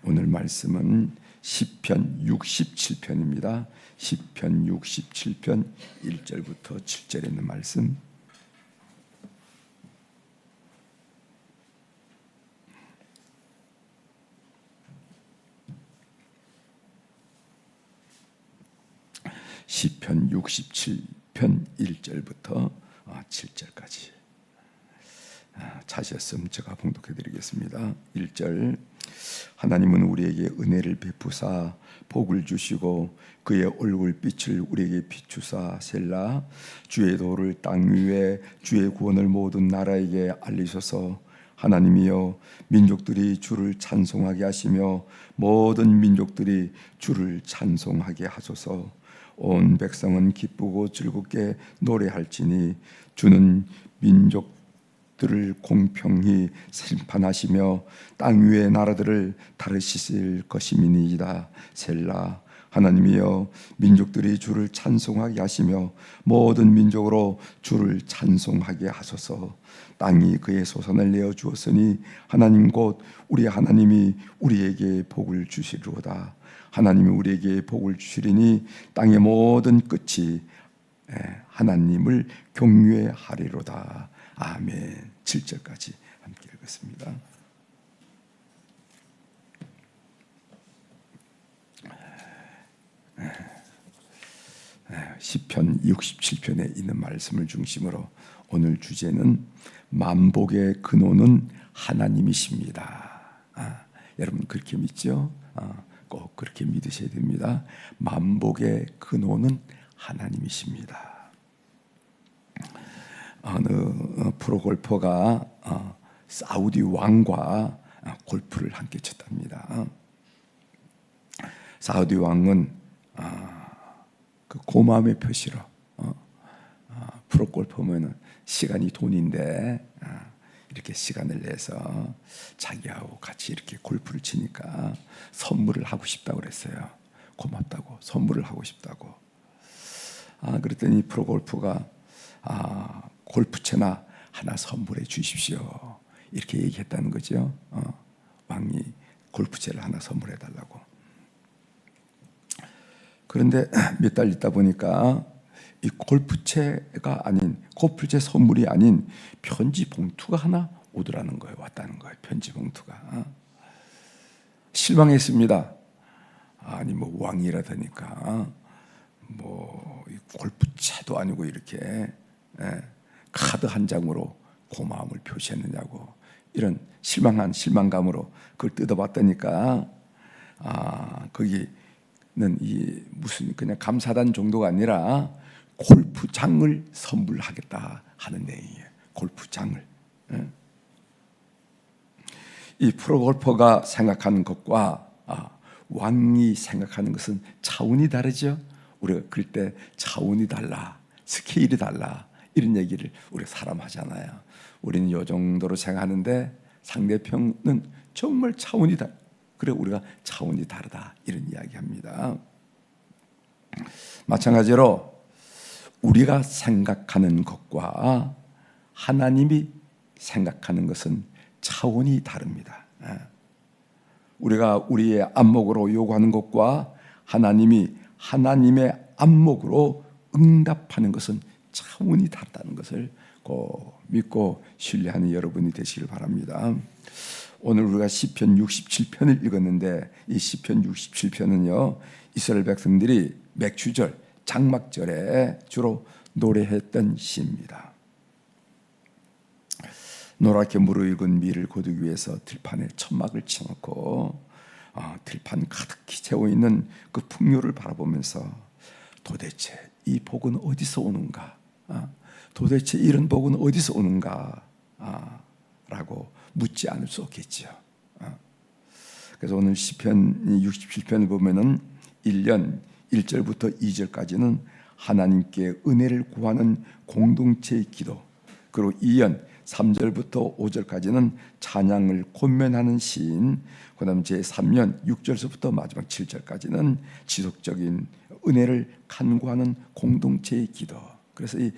오늘 말씀은 시편 67편입니다. 시편 67편 1절부터 7절에 있는 말씀. 시편 67편 1절부터 7절까지 찾으셨으면 제가 봉독해 드리겠습니다. 1절. 하나님은 우리에게 은혜를 베푸사 복을 주시고 그의 얼굴빛을 우리에게 비추사 셀라. 주의 도를 땅 위에 주의 구원을 모든 나라에게 알리소서. 하나님이여, 민족들이 주를 찬송하게 하시며 모든 민족들이 주를 찬송하게 하소서. 온 백성은 기쁘고 즐겁게 노래할지니 주는 민족들을 공평히 심판하시며 땅 위의 나라들을 다루실 것임이니이다. 셀라. 하나님이여, 민족들이 주를 찬송하게 하시며 모든 민족으로 주를 찬송하게 하소서. 땅이 그의 소산을 내어 주었으니 하나님 곧 우리 하나님이 우리에게 복을 주시리로다. 하나님이 우리에게 복을 주시리니 땅의 모든 끝이 하나님을 경외하리로다. 아멘. 7절까지 함께 읽겠습니다. 시편 67편에 있는 말씀을 중심으로 오늘 주제는 만복의 근원은 하나님이십니다. 여러분 그렇게 믿죠? 꼭 그렇게 믿으셔야 됩니다. 만복의 근원은 하나님이십니다. 어느 프로골퍼가 사우디 왕과 골프를 함께 쳤답니다. 사우디 왕은 그 고마움의 표시로 프로골퍼면은 시간이 돈인데 이렇게 시간을 내서 자기하고 같이 이렇게 골프를 치니까 선물을 하고 싶다고 그랬어요. 고맙다고, 선물을 하고 싶다고. 그랬더니 프로골프가 골프채나 하나 선물해 주십시오, 이렇게 얘기했다는 거죠. 왕이 골프채를 하나 선물해 달라고. 그런데 몇 달 있다 보니까 이 골프채가 아닌, 골프채 선물이 아닌 편지 봉투가 하나 오더라는 거예요. 왔다는 거예요. 편지 봉투가. 실망했습니다. 아니 뭐 왕이라더니까 뭐 골프채도 아니고 이렇게 카드 한 장으로 고마움을 표시했느냐고, 이런 실망감으로 그걸 뜯어봤다니까 거기는 이 무슨 그냥 감사단 정도가 아니라 골프장을 선물하겠다 하는 내용이에요. 골프장을. 이 프로골퍼가 생각하는 것과 왕이 생각하는 것은 차원이 다르죠. 우리가 그럴 때 차원이 달라, 스케일이 달라, 이런 얘기를 우리가 사람 하잖아요. 우리는 이 정도로 생각하는데 상대편은 정말 차원이 다르다. 그래 우리가 차원이 다르다, 이런 이야기합니다. 마찬가지로 우리가 생각하는 것과 하나님이 생각하는 것은 차원이 다릅니다. 우리가 우리의 안목으로 요구하는 것과 하나님이 하나님의 안목으로 응답하는 것은 차원이 다르다는 것을 꼭 믿고 신뢰하는 여러분이 되시길 바랍니다. 오늘 우리가 시편 67편을 읽었는데 이 시편 67편은요, 이스라엘 백성들이 맥추절, 장막절에 주로 노래했던 시입니다. 노랗게 무르익은 밀을 거두기 위해서 들판에 천막을 쳐놓고 들판 가득히 채워있는 그 풍요를 바라보면서 도대체 이 복은 어디서 오는가? 도대체 이런 복은 어디서 오는가? 라고 묻지 않을 수 없겠죠. 그래서 오늘 시편 67편을 보면은 1년 1절부터 2절까지는 하나님께 은혜를 구하는 공동체의 기도, 그리고 2년 3절부터 5절까지는 찬양을 권면하는 시인, 그 다음 제3년 6절서부터 마지막 7절까지는 지속적인 은혜를 간구하는 공동체의 기도. 그래서 이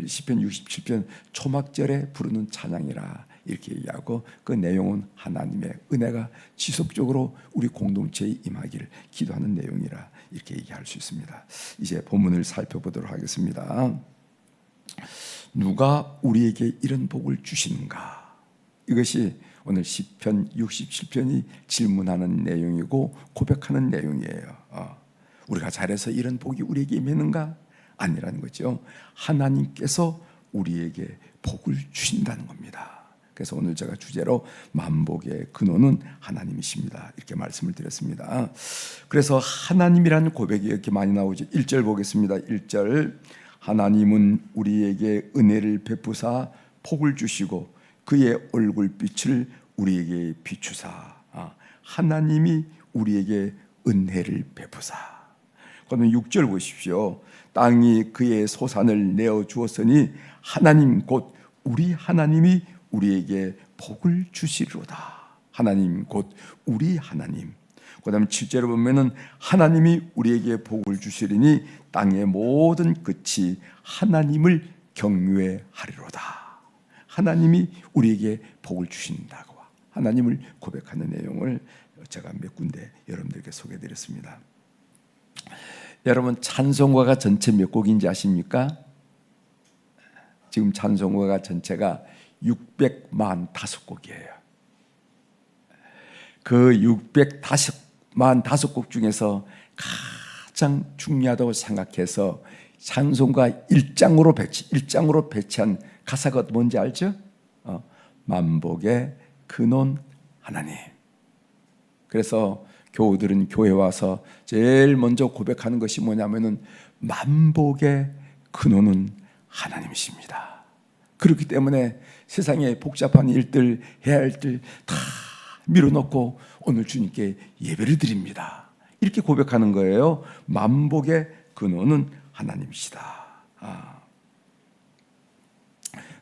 시편 67편 초막절에 부르는 찬양이라 이렇게 얘기하고 그 내용은 하나님의 은혜가 지속적으로 우리 공동체에 임하기를 기도하는 내용이라 이렇게 얘기할 수 있습니다. 이제 본문을 살펴보도록 하겠습니다. 누가 우리에게 이런 복을 주시는가? 이것이 오늘 시편 67편이 질문하는 내용이고 고백하는 내용이에요. 우리가 잘해서 이런 복이 우리에게 임했는가? 아니라는 거죠. 하나님께서 우리에게 복을 주신다는 겁니다. 그래서 오늘 제가 주제로 만복의 근원은 하나님이십니다, 이렇게 말씀을 드렸습니다. 그래서 하나님이라는 고백이 이렇게 많이 나오죠. 1절 보겠습니다. 1절, 하나님은 우리에게 은혜를 베푸사 복을 주시고 그의 얼굴빛을 우리에게 비추사. 하나님이 우리에게 은혜를 베푸사. 그러면 6절 보십시오. 땅이 그의 소산을 내어 주었으니 하나님 곧 우리 하나님이 우리에게 복을 주시리로다. 하나님 곧 우리 하나님. 그 다음에 7절에 보면은 하나님이 우리에게 복을 주시리니 땅의 모든 끝이 하나님을 경외하리로다. 하나님이 우리에게 복을 주신다고 하나님을 고백하는 내용을 제가 몇 군데 여러분들에게 소개해드렸습니다. 여러분, 찬송가가 전체 몇 곡인지 아십니까? 지금 찬송가가 전체가 645곡이에요. 그 645곡 중에서 가장 중요하다고 생각해서 찬송가 1장으로 배치한 가사가 뭔지 알죠? 만복의 근원 하나님. 그래서 교우들은 교회 와서 제일 먼저 고백하는 것이 뭐냐면은 만복의 근원은 하나님이십니다. 그렇기 때문에 세상에 복잡한 일들, 해야 할 일들 다 밀어놓고 오늘 주님께 예배를 드립니다, 이렇게 고백하는 거예요. 만복의 근원은 하나님이시다.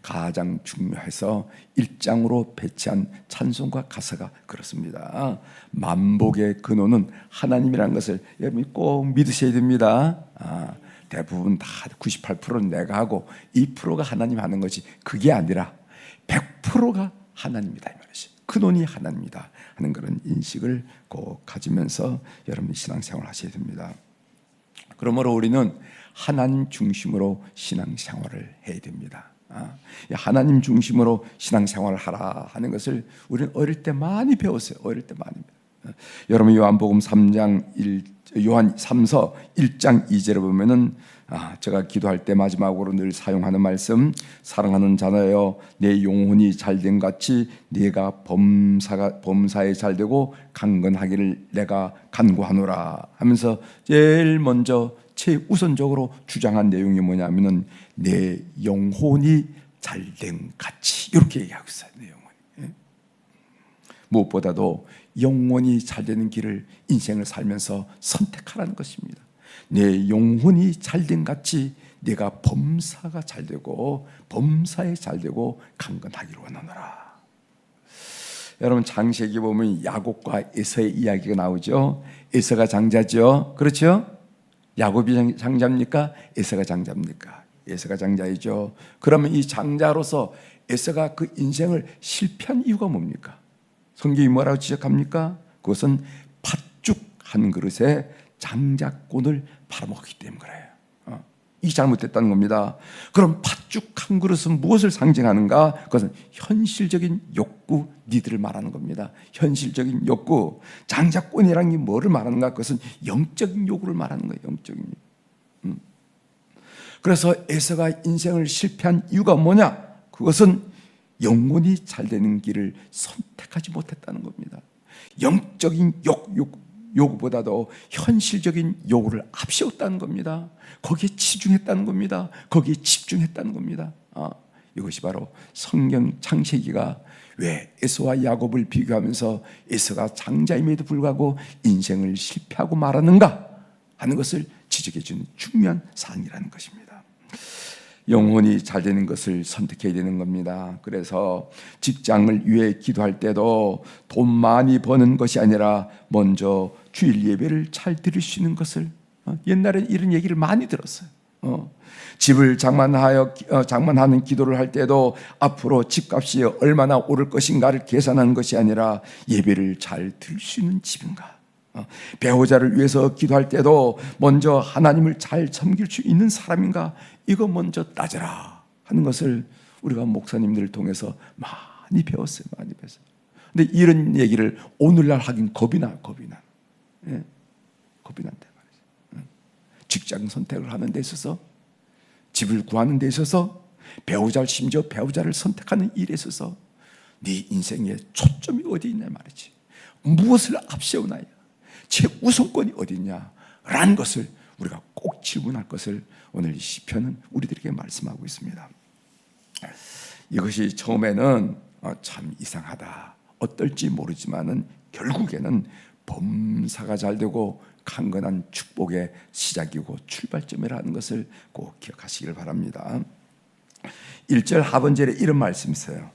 가장 중요해서 1장으로 배치한 찬송가 가사가 그렇습니다. 만복의 근원은 하나님이라는 것을 여러분이 꼭 믿으셔야 됩니다. 대부분 다 98%는 내가 하고 2%가 하나님 하는 것이, 그게 아니라 100%가 하나님이다, 이 말이지. 근원이 하나님이다 하는 그런 인식을 꼭 가지면서 여러분이 신앙생활을 하셔야 됩니다. 그러므로 우리는 하나님 중심으로 신앙생활을 해야 됩니다. 하나님 중심으로 신앙생활을 하라 하는 것을 우리는 어릴 때 많이 배웠어요. 어릴 때 많이. 여러분, 요한 3서 1장 2절에 보면은 제가 기도할 때 마지막으로 늘 사용하는 말씀, 사랑하는 자나여 내 영혼이 잘된 같이 네가 범사에 잘되고 강건하기를 내가 간구하노라 하면서 제일 먼저 최우선적으로 주장한 내용이 뭐냐면은 내 영혼이 잘된 같이, 이렇게 얘기하고 있어요. 내 영혼이. 무엇보다도 영혼이 잘되는 길을 인생을 살면서 선택하라는 것입니다. 내 영혼이 잘된 같이 네가 범사가 잘되고 범사에 잘되고 강건하기를 원하노라. 여러분, 창세기 보면 야곱과 에서의 이야기가 나오죠. 에서가 장자죠. 그렇죠? 야곱이 장자입니까? 에서가 장자입니까? 에서가 장자이죠. 그러면 이 장자로서 에서가 그 인생을 실패한 이유가 뭡니까? 성경이 뭐라고 지적합니까? 그것은 팥죽 한 그릇에 장자권을 팔아먹기 때문에 그래요. 이 잘못됐다는 겁니다. 그럼 팥죽 한 그릇은 무엇을 상징하는가? 그것은 현실적인 욕구, 니들을 말하는 겁니다. 현실적인 욕구. 장자권이라는 게 뭐를 말하는가? 그것은 영적인 요구를 말하는 거예요. 영적인 요구. 그래서 에서가 인생을 실패한 이유가 뭐냐? 그것은 영혼이 잘 되는 길을 선택하지 못했다는 겁니다. 영적인 요구보다도 현실적인 요구를 앞세웠다는 겁니다. 거기에 치중했다는 겁니다. 거기에 집중했다는 겁니다. 이것이 바로 성경 창세기가 왜 에서와 야곱을 비교하면서 에서가 장자임에도 불구하고 인생을 실패하고 말았는가 하는 것을 지적해 주는 중요한 사안이라는 것입니다. 영혼이 잘 되는 것을 선택해야 되는 겁니다. 그래서 직장을 위해 기도할 때도 돈 많이 버는 것이 아니라 먼저 주일 예배를 잘 드릴 수 있는 것을, 옛날에 이런 얘기를 많이 들었어요. 집을 장만하는 기도를 할 때도 앞으로 집값이 얼마나 오를 것인가를 계산하는 것이 아니라 예배를 잘 드릴 수 있는 집인가. 배우자를 위해서 기도할 때도 먼저 하나님을 잘 섬길 수 있는 사람인가, 이거 먼저 따져라 하는 것을 우리가 목사님들을 통해서 많이 배웠어요. 많이 배웠어요. 근데 이런 얘기를 오늘날 하긴 겁이 나. 예? 겁이 난다 말이죠. 직장 선택을 하는 데 있어서, 집을 구하는 데 있어서, 심지어 배우자를 선택하는 일에 있어서 네 인생의 초점이 어디 있냐 말이지. 무엇을 앞세우나요? 최우선권이 어디 있냐라는 것을 우리가 꼭 질문할 것을 오늘 이 시편은 우리들에게 말씀하고 있습니다. 이것이 처음에는 참 이상하다, 어떨지 모르지만은 결국에는 범사가 잘 되고 강건한 축복의 시작이고 출발점이라는 것을 꼭 기억하시길 바랍니다. 1절 하반절에 이런 말씀이 있어요.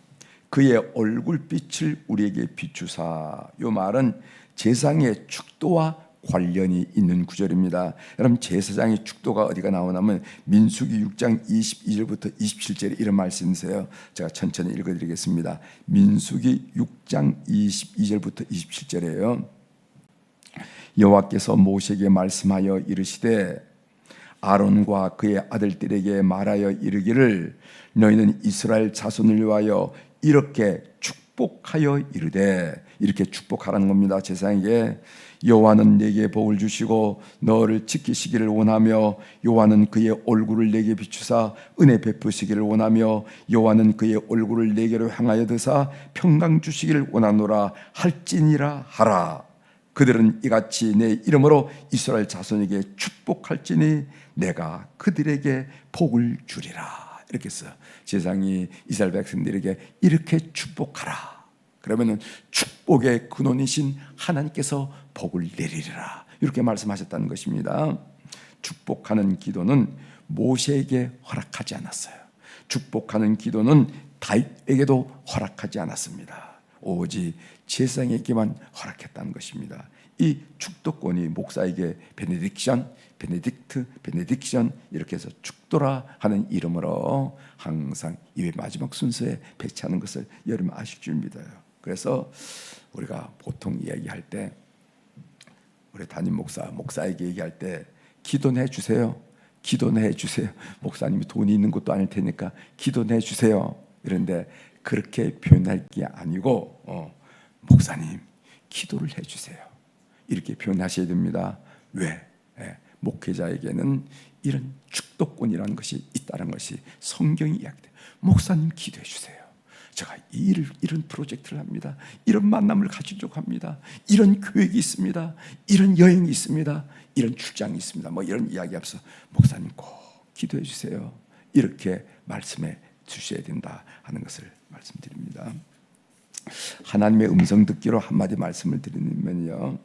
그의 얼굴빛을 우리에게 비추사. 이 말은 제사장의 축도와 관련이 있는 구절입니다. 여러분, 제사장의 축도가 어디가 나오냐면 민수기 6장 22절부터 27절에 이런 말씀이 있어요. 제가 천천히 읽어드리겠습니다. 민수기 6장 22절부터 27절이에요. 여호와께서 모세에게 말씀하여 이르시되 아론과 그의 아들들에게 말하여 이르기를 너희는 이스라엘 자손을 위하여 이렇게 축복하여 이르되, 이렇게 축복하라는 겁니다. 제사장에게 여호와는 내게 복을 주시고 너를 지키시기를 원하며 여호와는 그의 얼굴을 내게 비추사 은혜 베푸시기를 원하며 여호와는 그의 얼굴을 내게로 향하여 드사 평강 주시기를 원하노라 할지니라 하라. 그들은 이같이 내 이름으로 이스라엘 자손에게 축복할지니 내가 그들에게 복을 주리라. 이렇게 써요. 제사장이 이스라엘 백성들에게 이렇게 축복하라. 그러면은 축복의 근원이신 하나님께서 복을 내리리라, 이렇게 말씀하셨다는 것입니다. 축복하는 기도는 모세에게 허락하지 않았어요. 축복하는 기도는 다윗에게도 허락하지 않았습니다. 오직 제사장에게만 허락했다는 것입니다. 이 축도권이 목사에게 베네딕션 이렇게 해서 축도라 하는 이름으로 항상 이 마지막 순서에 배치하는 것을 여러분 아실 줄 믿어요. 그래서 우리가 보통 이야기할 때, 우리 담임 목사에게 얘기할 때 기도해 주세요. 기도해 주세요. 목사님이 돈이 있는 것도 아닐 테니까 기도해 주세요. 이런데 그렇게 표현할 게 아니고 목사님 기도를 해 주세요, 이렇게 표현하셔야 됩니다. 왜? 목회자에게는 이런 축도권이라는 것이 있다는 것이 성경이 이야기돼요. 목사님 기도해 주세요. 제가 이런 프로젝트를 합니다. 이런 만남을 가지려고 합니다. 이런 계획이 있습니다. 이런 여행이 있습니다. 이런 출장이 있습니다. 뭐 이런 이야기 앞서 목사님 꼭 기도해 주세요, 이렇게 말씀해 주셔야 된다 하는 것을 말씀드립니다. 하나님의 음성 듣기로 한마디 말씀을 드리면요,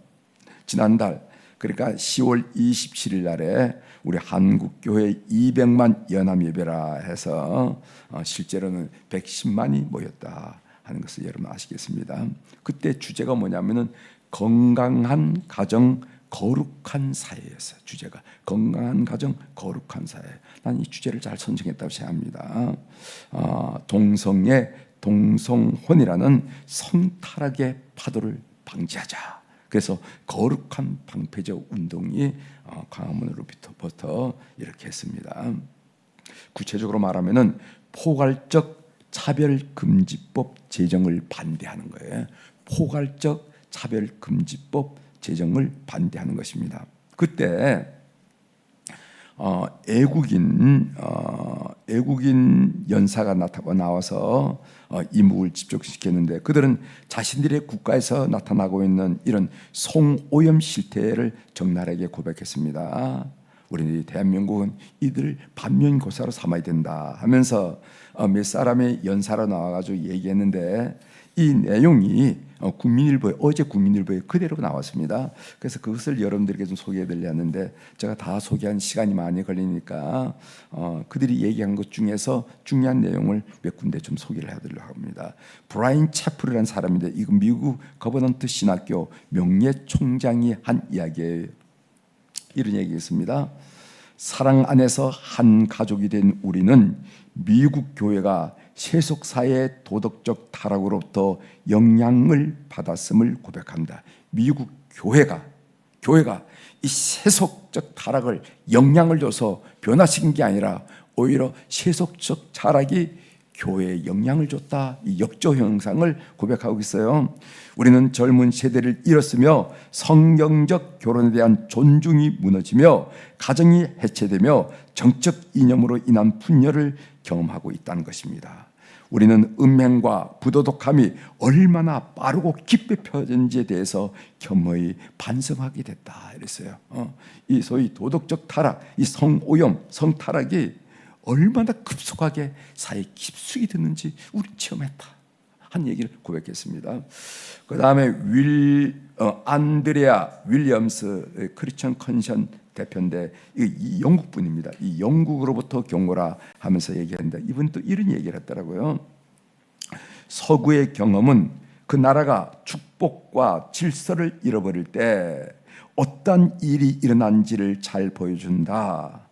지난달 그러니까 10월 27일 날에 우리 한국교회 200만 연합예배라 해서 실제로는 110만이 모였다 하는 것을 여러분 아시겠습니다. 그때 주제가 뭐냐면은 건강한 가정 거룩한 사회였어요. 주제가 건강한 가정 거룩한 사회. 난 이 주제를 잘 선정했다고 생각합니다. 동성혼이라는 성타락의 파도를 방지하자. 그래서 거룩한 방패적 운동이 광화문으로부터 이렇게 했습니다. 구체적으로 말하면은 포괄적 차별금지법 제정을 반대하는 거예요. 포괄적 차별금지법 제정을 반대하는 것입니다. 그때 애국인 연사가 나와서 이목을 집중시켰는데, 그들은 자신들의 국가에서 나타나고 있는 이런 성오염 실태를 적나라하게 고백했습니다. 우리 대한민국은 이들을 반면교사로 삼아야 된다 하면서 몇 사람의 연사로 나와가지고 얘기했는데, 이 내용이 어제 국민일보에 그대로 나왔습니다. 그래서 그것을 여러분들에게 좀 소개해드리려 하는데, 제가 다 소개한 시간이 많이 걸리니까 그들이 얘기한 것 중에서 중요한 내용을 몇 군데 좀 소개를 해드리려고 합니다. 브라인 채플이라는 사람인데, 이거 미국 거버넌트 신학교 명예총장이 한 이야기예요. 이런 얘기가 있습니다. 사랑 안에서 한 가족이 된 우리는 미국 교회가 세속사의 도덕적 타락으로부터 영향을 받았음을 고백한다. 미국 교회가 이 세속적 타락을 영향을 줘서 변화시킨 게 아니라 오히려 세속적 타락이 교회에 영향을 줬다. 이 역조 현상을 고백하고 있어요. 우리는 젊은 세대를 잃었으며 성경적 결혼에 대한 존중이 무너지며 가정이 해체되며 정적 이념으로 인한 분열을 경험하고 있다는 것입니다. 우리는 음행과 부도덕함이 얼마나 빠르고 깊게 펴졌는지에 대해서 겸허히 반성하게 됐다 이랬어요. 이 소위 도덕적 타락, 이 성오염, 성타락이 얼마나 급속하게 사회에 깊숙이 드는지 우리 체험했다 한 얘기를 고백했습니다. 그 다음에 안드레아 윌리엄스 크리스천 컨션 대표인데 이 영국 분입니다. 이 영국으로부터 경고라 하면서 얘기한다. 이분 또 이런 얘기를 했더라고요. 서구의 경험은 그 나라가 축복과 질서를 잃어버릴 때 어떤 일이 일어난지를 잘 보여준다.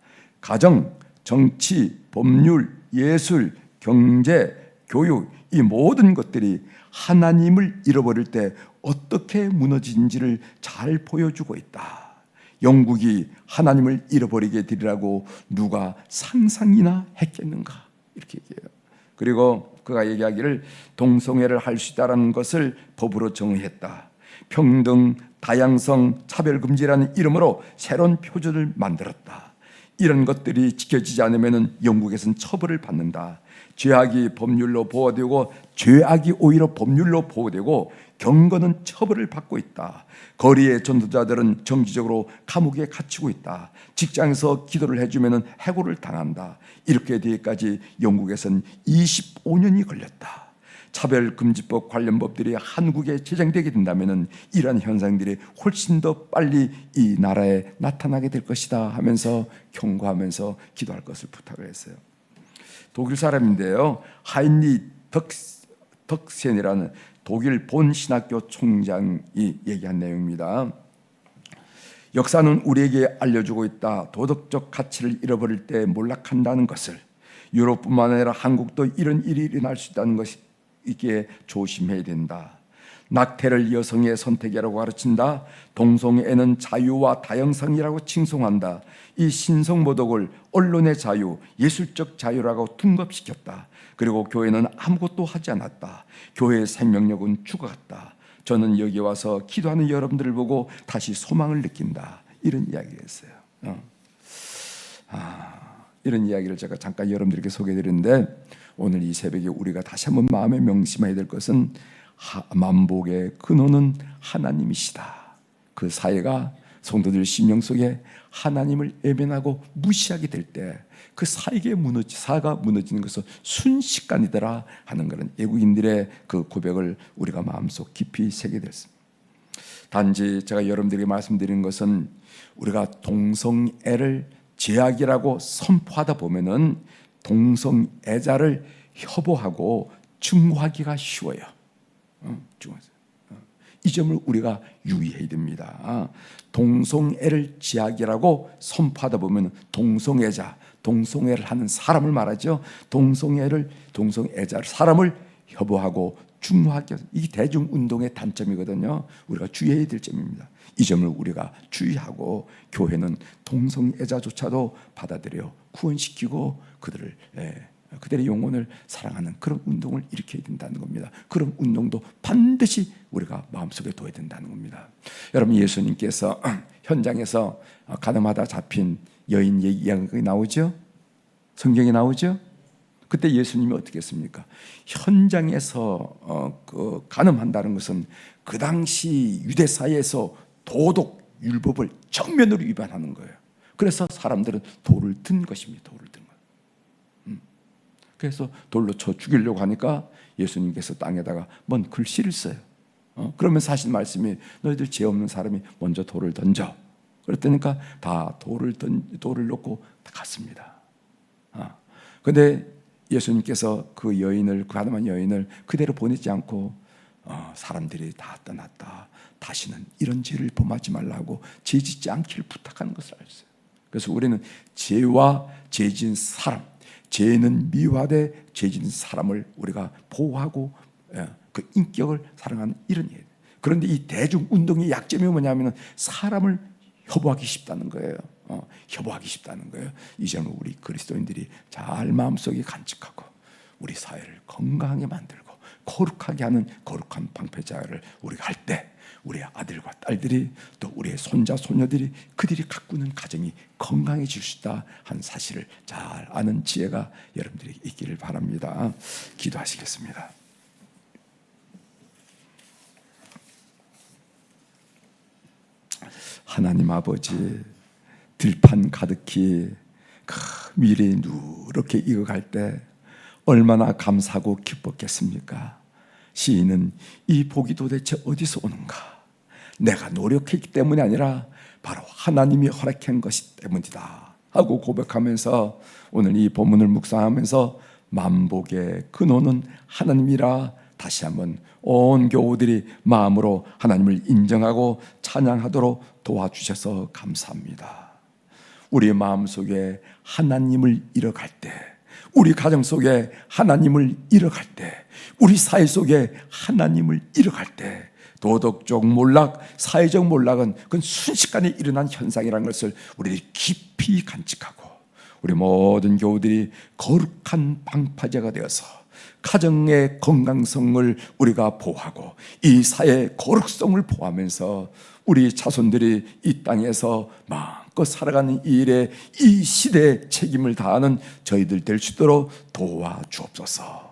가정, 정치, 법률, 예술, 경제, 교육 이 모든 것들이 하나님을 잃어버릴 때 어떻게 무너진지를 잘 보여주고 있다. 영국이 하나님을 잃어버리게 되리라고 누가 상상이나 했겠는가 이렇게 얘기해요. 그리고 그가 얘기하기를 동성애를 할 수 있다는 것을 법으로 정의했다. 평등, 다양성, 차별금지라는 이름으로 새로운 표준을 만들었다. 이런 것들이 지켜지지 않으면 영국에서는 처벌을 받는다. 죄악이 법률로 보호되고 죄악이 오히려 법률로 보호되고 경건은 처벌을 받고 있다. 거리의 전도자들은 정치적으로 감옥에 갇히고 있다. 직장에서 기도를 해주면 해고를 당한다. 이렇게 되기까지 영국에서는 25년이 걸렸다. 차별금지법 관련 법들이 한국에 제정되게 된다면 이러한 현상들이 훨씬 더 빨리 이 나라에 나타나게 될 것이다 하면서 경고하면서 기도할 것을 부탁을 했어요. 독일 사람인데요. 하인리 덕센이라는 독일 본 신학교 총장이 얘기한 내용입니다. 역사는 우리에게 알려주고 있다. 도덕적 가치를 잃어버릴 때 몰락한다는 것을. 유럽뿐만 아니라 한국도 이런 일이 일어날 수 있다는 것이기에 조심해야 된다. 낙태를 여성의 선택이라고 가르친다. 동성애는 자유와 다양성이라고 칭송한다. 이 신성모독을 언론의 자유, 예술적 자유라고 둔갑시켰다. 그리고 교회는 아무것도 하지 않았다. 교회의 생명력은 죽어갔다. 저는 여기 와서 기도하는 여러분들을 보고 다시 소망을 느낀다. 이런 이야기를 했어요. 이런 이야기를 제가 잠깐 여러분들에게 소개해드리는데 오늘 이 새벽에 우리가 다시 한번 마음에 명심해야 될 것은 만복의 근원은 하나님이시다. 그 사회가 성도들 심령 속에 하나님을 외면하고 무시하게 될 때 그 사회가 무너지는 것은 순식간이더라 하는 그런 외국인들의 그 고백을 우리가 마음속 깊이 새게 됐습니다. 단지 제가 여러분들에게 말씀드리는 것은 우리가 동성애를 죄악이라고 선포하다 보면은 동성애자를 협오하고 증오하기가 쉬워요. 이 점을 우리가 유의해야 됩니다. 동성애를 죄악이라고 선포하다 보면 동성애를 하는 사람을 말하죠. 동성애자를 사람을 협오하고 중화하기, 이게 대중운동의 단점이거든요. 우리가 주의해야 될 점입니다. 이 점을 우리가 주의하고 교회는 동성애자조차도 받아들여 구원시키고 그들의 영혼을 사랑하는 그런 운동을 일으켜야 된다는 겁니다. 그런 운동도 반드시 우리가 마음속에 둬야 된다는 겁니다. 여러분, 예수님께서 현장에서 가늠하다 잡힌 여인 이야기가 나오죠? 성경에 나오죠? 그때 예수님이 어떻게 했습니까? 현장에서 가늠한다는 것은 그 당시 유대 사회에서 도덕 율법을 정면으로 위반하는 거예요. 그래서 사람들은 돌을 든 것입니다. 돌을 든 것. 그래서 돌로 쳐 죽이려고 하니까 예수님께서 땅에다가 뭔 글씨를 써요. 그러면 사실 말씀이 너희들 죄 없는 사람이 먼저 돌을 던져. 그랬다니까 다 돌을 놓고 갔습니다. 그런데 예수님께서 그 가늠한 여인을 그대로 보내지 않고 사람들이 다 떠났다. 다시는 이런 죄를 범하지 말라고 죄 짓지 않기를 부탁하는 것을 알았어요. 그래서 우리는 죄와 죄진 사람, 죄는 미화돼 죄진 사람을 우리가 보호하고 그 인격을 사랑하는 이런 일. 그런데 이 대중운동의 약점이 뭐냐면 사람을 협오하기 쉽다는 거예요. 협오하기 쉽다는 거예요. 이 점을 우리 그리스도인들이 잘 마음속에 간직하고 우리 사회를 건강하게 만들고 거룩하게 하는 거룩한 방패자를 우리가 할 때 우리 아들과 딸들이 또 우리의 손자 손녀들이 그들이 가꾸는 가정이 건강해질 수 있다 한 사실을 잘 아는 지혜가 여러분들이 있기를 바랍니다. 기도하시겠습니다. 하나님 아버지, 들판 가득히 그 미래에 누렇게 익어갈 때 얼마나 감사하고 기뻤겠습니까? 시인은 이 복이 도대체 어디서 오는가? 내가 노력했기 때문이 아니라 바로 하나님이 허락한 것이 때문이다 하고 고백하면서 오늘 이 본문을 묵상하면서 만복의 근원은 하나님이라 다시 한번 온 교우들이 마음으로 하나님을 인정하고 찬양하도록 도와주셔서 감사합니다. 우리 마음속에 하나님을 잃어갈 때, 우리 가정 속에 하나님을 잃어갈 때, 우리 사회 속에 하나님을 잃어갈 때 도덕적 몰락, 사회적 몰락은 그건 순식간에 일어난 현상이라는 것을 우리들이 깊이 간직하고 우리 모든 교우들이 거룩한 방파제가 되어서 가정의 건강성을 우리가 보호하고 이 사회의 거룩성을 보호하면서 우리 자손들이 이 땅에서 마음껏 살아가는 이 일에 이 시대의 책임을 다하는 저희들 될 수 있도록 도와주옵소서.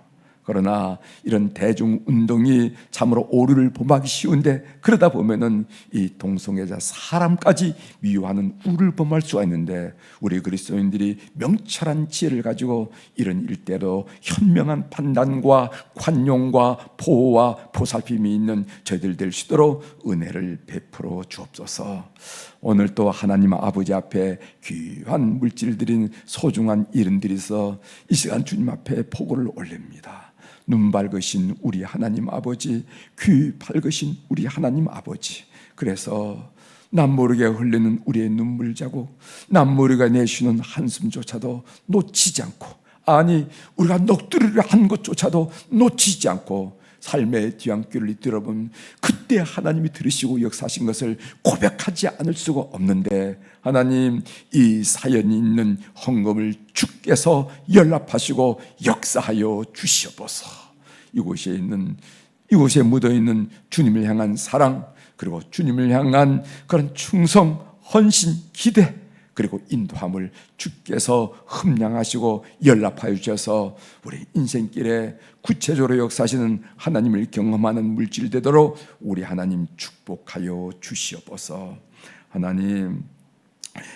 그러나 이런 대중운동이 참으로 오류를 범하기 쉬운데 그러다 보면은 이 동성애자 사람까지 미워하는 우를 범할 수가 있는데 우리 그리스도인들이 명철한 지혜를 가지고 이런 일대로 현명한 판단과 관용과 보호와 보살핌이 있는 저희들 될 수 있도록 은혜를 베풀어 주옵소서. 오늘 또 하나님 아버지 앞에 귀한 물질들인 소중한 이름들이서 이 시간 주님 앞에 포고를 올립니다. 눈 밝으신 우리 하나님 아버지, 귀 밝으신 우리 하나님 아버지, 그래서 남 모르게 흘리는 우리의 눈물 자국, 남 모르게 내쉬는 한숨조차도 놓치지 않고, 아니 우리가 넋두리를 한 것조차도 놓치지 않고 삶의 뒤안길을 들어본 그때 하나님이 들으시고 역사하신 것을 고백하지 않을 수가 없는데, 하나님 이 사연이 있는 헌금을 주께서 연락하시고 역사하여 주시옵소서. 이곳에 묻어있는 주님을 향한 사랑, 그리고 주님을 향한 그런 충성, 헌신, 기대, 그리고 인도함을 주께서 흠량하시고 연락하여 주셔서 우리 인생길에 구체적으로 역사하시는 하나님을 경험하는 물질 되도록 우리 하나님 축복하여 주시옵소서. 하나님,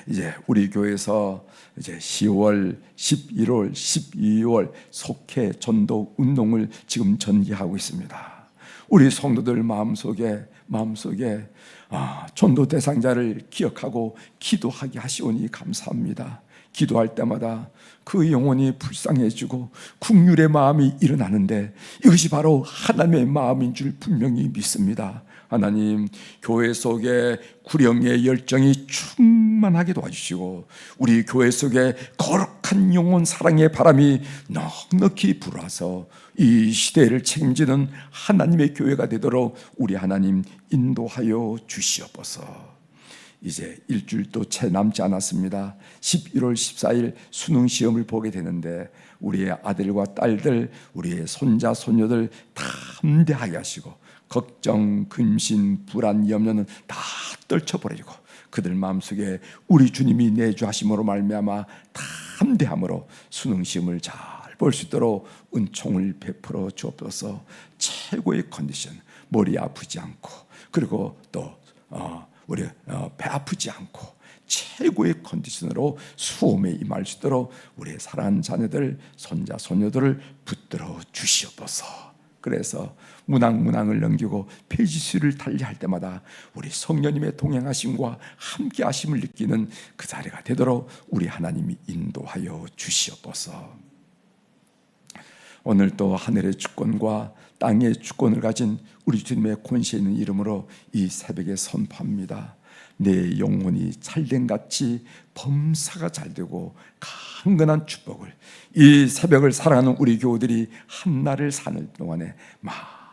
이제 우리 교회에서 이제 10월, 11월, 12월 속회 전도 운동을 지금 전개하고 있습니다. 우리 성도들 마음속에 전도 대상자를 기억하고 기도하게 하시오니 감사합니다. 기도할 때마다 그 영혼이 불쌍해지고 국률의 마음이 일어나는데 이것이 바로 하나님의 마음인 줄 분명히 믿습니다. 하나님, 교회 속에 구령의 열정이 충만하게 도와주시고 우리 교회 속에 거룩한 영혼 사랑의 바람이 넉넉히 불어서 이 시대를 책임지는 하나님의 교회가 되도록 우리 하나님 인도하여 주시옵소서. 이제 일주일도 채 남지 않았습니다. 11월 14일 수능 시험을 보게 되는데 우리의 아들과 딸들, 우리의 손자 손녀들 담대하게 하시고 걱정, 근심, 불안, 염려는 다 떨쳐버리고 그들 마음속에 우리 주님이 내주하심으로 말미암아 담대함으로 수능 시험을 잘 볼 수 있도록 은총을 베풀어 주옵소서. 최고의 컨디션, 머리 아프지 않고 그리고 또 우리 배 아프지 않고 최고의 컨디션으로 수험에 임할 수 있도록 우리의 사랑하는 자녀들, 손자, 손녀들을 붙들어 주시옵소서. 그래서 문항을 넘기고 페이지수를 달리할 때마다 우리 성령님의 동행하심과 함께하심을 느끼는 그 자리가 되도록 우리 하나님이 인도하여 주시옵소서. 오늘 또 하늘의 주권과 땅의 주권을 가진 우리 주님의 권세 있는 이름으로 이 새벽에 선포합니다. 내 영혼이 찰된같이 범사가 잘되고 강건한 축복을, 이 새벽을 사랑하는 우리 교우들이 한날을 사는 동안에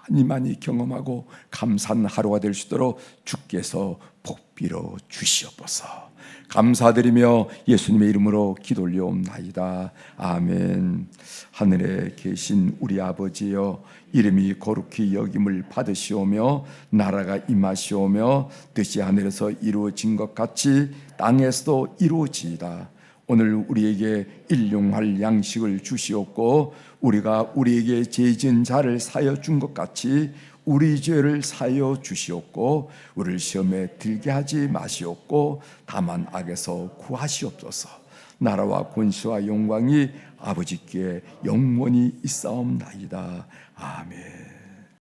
많이 경험하고 감사한 하루가 될 수 있도록 주께서 복비로 주시옵소서. 감사드리며 예수님의 이름으로 기도 올려옵나이다. 아멘. 하늘에 계신 우리 아버지여, 이름이 거룩히 여김을 받으시오며 나라가 임하시오며 뜻이 하늘에서 이루어진 것 같이 땅에서도 이루어지이다. 오늘 우리에게 일용할 양식을 주시옵고 우리가 우리에게 죄 지은 자를 사하여 준 것 같이 우리 죄를 사하여 주시옵고 우리를 시험에 들게 하지 마시옵고 다만 악에서 구하시옵소서. 나라와 권세와 영광이 아버지께 영원히 있사옵나이다. 아멘.